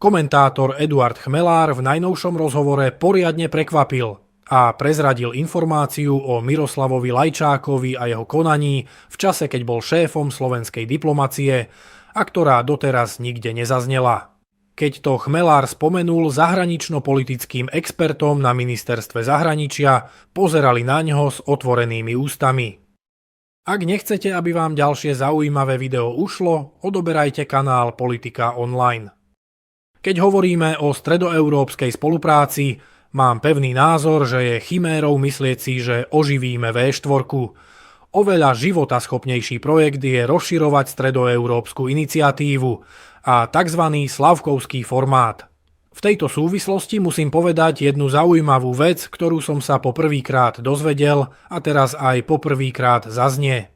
Komentátor Eduard Chmelár v najnovšom rozhovore poriadne prekvapil a prezradil informáciu o Miroslavovi Lajčákovi a jeho konaní v čase, keď bol šéfom slovenskej diplomacie a ktorá doteraz nikde nezaznela. Keď to Chmelár spomenul, zahranično-politickým expertom na ministerstve zahraničia pozerali naňho s otvorenými ústami. Ak nechcete, aby vám ďalšie zaujímavé video ušlo, odoberajte kanál Politika Online. Keď hovoríme o stredoeurópskej spolupráci, mám pevný názor, že je chimérou myslieť si, že oživíme V4. Oveľa životaschopnejší projekt je rozširovať stredoeurópsku iniciatívu a tzv. Slavkovský formát. V tejto súvislosti musím povedať jednu zaujímavú vec, ktorú som sa poprvýkrát dozvedel a teraz aj poprvýkrát zaznie.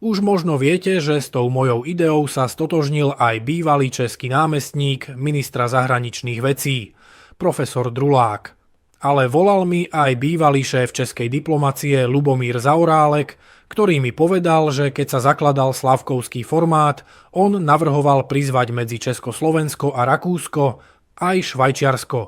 Už možno viete, že s tou mojou ideou sa stotožnil aj bývalý český námestník ministra zahraničných vecí, profesor Drulák. Ale volal mi aj bývalý šéf českej diplomacie Lubomír Zaorálek, ktorý mi povedal, že keď sa zakladal slavkovský formát, on navrhoval prizvať medzi Československo a Rakúsko aj Švajčiarsko.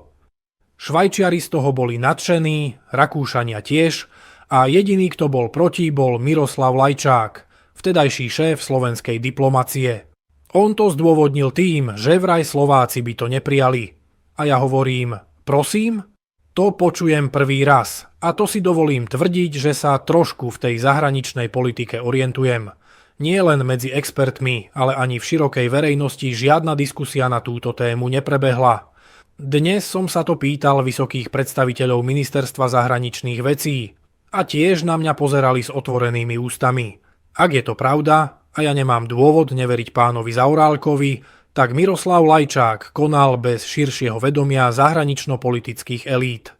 Švajčiari z toho boli nadšení, Rakúšania tiež a jediný, kto bol proti, bol Miroslav Lajčák, vtedajší šéf slovenskej diplomacie. On to zdôvodnil tým, že vraj Slováci by to neprijali. A ja hovorím, prosím? To počujem prvý raz a to si dovolím tvrdiť, že sa trošku v tej zahraničnej politike orientujem. Nie len medzi expertmi, ale ani v širokej verejnosti žiadna diskusia na túto tému neprebehla. Dnes som sa to pýtal vysokých predstaviteľov ministerstva zahraničných vecí a tiež na mňa pozerali s otvorenými ústami. Ak je to pravda, a ja nemám dôvod neveriť pánovi Zaorálkovi, tak Miroslav Lajčák konal bez širšieho vedomia zahranično-politických elít.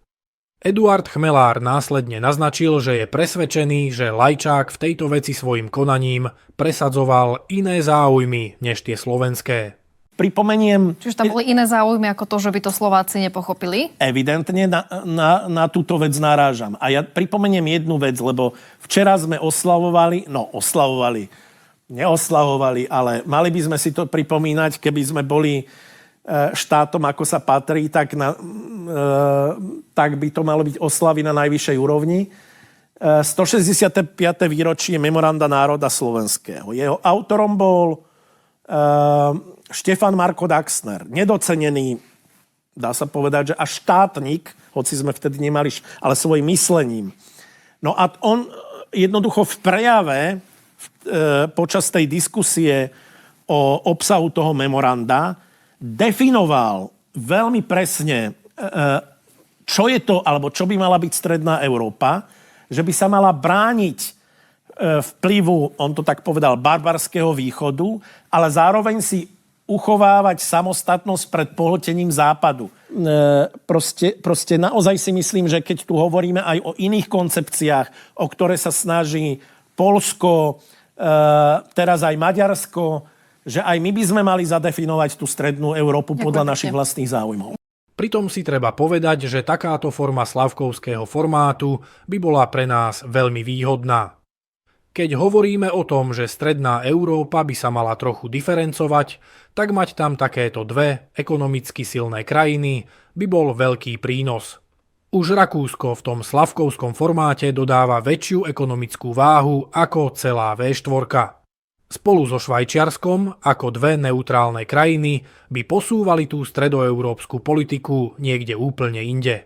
Eduard Chmelár následne naznačil, že je presvedčený, že Lajčák v tejto veci svojim konaním presadzoval iné záujmy než tie slovenské. Pripomeniem... Čiže tam boli iné záujmy ako to, že by to Slováci nepochopili? Evidentne na túto vec narážam. A ja pripomeniem jednu vec, lebo včera sme neoslavovali, ale mali by sme si to pripomínať, keby sme boli štátom, ako sa patrí, tak by to malo byť oslavy na najvyššej úrovni. 165. výročie Memoranda národa slovenského. Jeho autorom bol Štefan Marko Daxner, nedocenený, dá sa povedať, že až štátnik, hoci sme vtedy nemali, ale svojím myslením. No a on jednoducho v prejave počas tej diskusie o obsahu toho memoranda definoval veľmi presne, čo je to, alebo čo by mala byť stredná Európa, že by sa mala brániť vplyvu, on to tak povedal, barbarského východu, ale zároveň si uchovávať samostatnosť pred pohltením západu. Proste naozaj si myslím, že keď tu hovoríme aj o iných koncepciách, o ktoré sa snaží Poľsko, teraz aj Maďarsko, že aj my by sme mali zadefinovať tú strednú Európu podľa našich vlastných záujmov. Pritom si treba povedať, že takáto forma slavkovského formátu by bola pre nás veľmi výhodná. Keď hovoríme o tom, že stredná Európa by sa mala trochu diferencovať, tak mať tam takéto dve ekonomicky silné krajiny by bol veľký prínos. Už Rakúsko v tom slavkovskom formáte dodáva väčšiu ekonomickú váhu ako celá V4. Spolu so Švajčiarskom ako dve neutrálne krajiny by posúvali tú stredoeurópsku politiku niekde úplne inde.